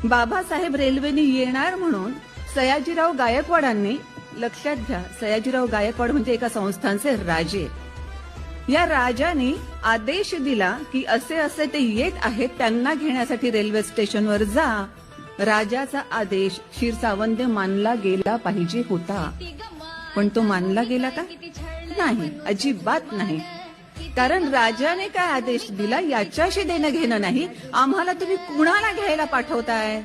बाबासाहेब रेल्वेने येणार म्हणून सयाजीराव गायकवाडांनी, लक्षात घ्या सयाजीराव गायकवाड म्हणजे एका संस्थानचे राजे, या राजाने आदेश दिला की असे असे ते येत आहेत, त्यांना घेण्यासाठी रेल्वे स्टेशनवर जा. राजाचा आदेश क्षीरसावंत मानला गेला पाहिजे होता, पण तो मानला गेला का? नाही, अजिबात नाही. कारण राजाने काय आदेश दिला याच्याशी देणं घेणं नाही. आम्हाला तुम्ही कुणाला घ्यायला पाठवताय?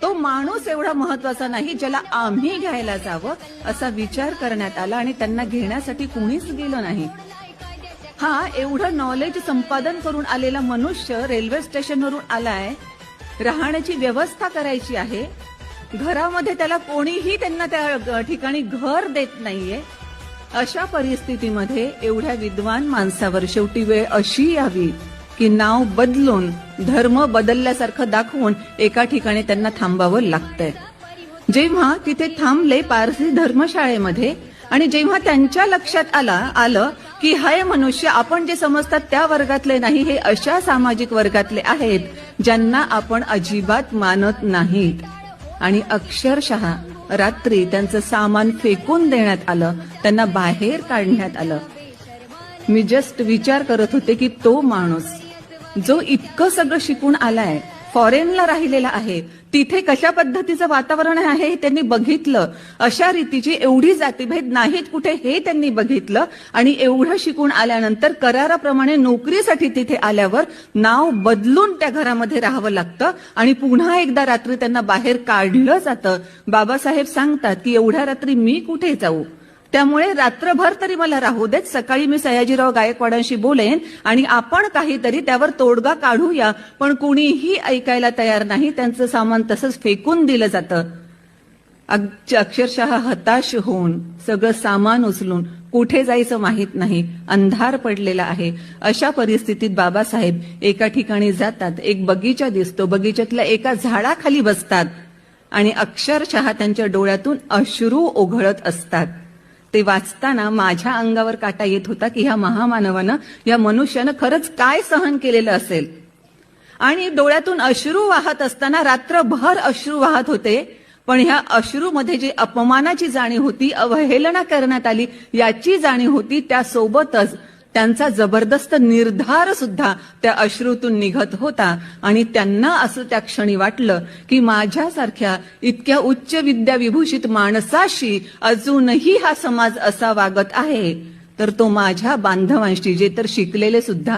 तो माणूस एवढा महत्वाचा नाही ज्याला आम्ही घ्यायला जावं असा विचार करण्यात आला आणि त्यांना घेण्यासाठी कुणीच गेलं नाही. हा एवढं नॉलेज संपादन करून आलेला मनुष्य रेल्वे स्टेशनवरून आलाय, राहण्याची व्यवस्था करायची आहे, घरामध्ये त्याला कोणीही त्यांना त्या ठिकाणी घर देत नाहीये. अशा परिस्थितीमध्ये एवढ्या विद्वान माणसावर शेवटी वेळ अशी यावी की नाव बदलून धर्म बदलल्यासारखं दाखवून एका ठिकाणी त्यांना थांबावं लागतंय. जेव्हा तिथे थांबले पारसी धर्मशाळेमध्ये आणि जेव्हा त्यांच्या लक्षात आलं की हे मनुष्य आपण जे समजतात त्या वर्गातले नाही, हे अशा सामाजिक वर्गातले आहेत ज्यांना आपण अजिबात मानत नाहीत, आणि अक्षरशः रात्री त्यांचं सामान फेकून देण्यात आलं, त्यांना बाहेर काढण्यात आलं. मी जस्ट विचार करत होते की तो माणूस जो इतकं सगळं शिकून आलाय, फॉरेनला राहिलेला आहे, तिथे कशा पद्धतीचं वातावरण आहे हे त्यांनी बघितलं, अशा रीतीची एवढी जातीभेद नाहीत कुठे हे त्यांनी बघितलं, आणि एवढं शिकून आल्यानंतर कराराप्रमाणे नोकरीसाठी तिथे आल्यावर नाव बदलून त्या घरामध्ये राहावं लागतं आणि पुन्हा एकदा रात्री त्यांना बाहेर काढलं जातं. बाबासाहेब सांगतात की एवढ्या रात्री मी कुठे जाऊ, त्यामुळे रात्रभर तरी मला राहू देत, सकाळी मी सयाजीराव गायकवाडांशी बोलेन आणि आपण काहीतरी त्यावर तोडगा काढूया. पण कुणीही ऐकायला तयार नाही, त्यांचं सामान तसंच फेकून दिलं जातं. अक्षरशः हताश होऊन सगळं सामान उचलून कुठे जायचं माहित नाही, अंधार पडलेला आहे. अशा परिस्थितीत बाबासाहेब एका ठिकाणी जातात, एक बगीचा दिसतो, बगीच्यातल्या एका झाडाखाली बसतात आणि अक्षरशः त्यांच्या डोळ्यातून अश्रू ओघळत असतात. ते वाचताना माझ्या अंगावर काटा येत होता की ह्या महामानवानं, या मनुष्यानं खरंच काय सहन केलेलं असेल. आणि डोळ्यातून अश्रू वाहत असताना रात्रभर अश्रू वाहत होते, पण ह्या अश्रूमध्ये जी अपमानाची जाणीव होती, अवहेलना करण्यात आली याची जाणीव होती, त्यासोबतच त्यांचा जबरदस्त निर्धार सुद्धा त्या अश्रूतून निघत होता. आणि त्यांना असं त्या क्षणी वाटलं की माझ्यासारख्या इतक्या उच्च विद्या विभूषित माणसाशी अजूनही हा समाज असा वागत आहे, तर तो माझ्या बांधवांशी, जे तर शिकलेले सुद्धा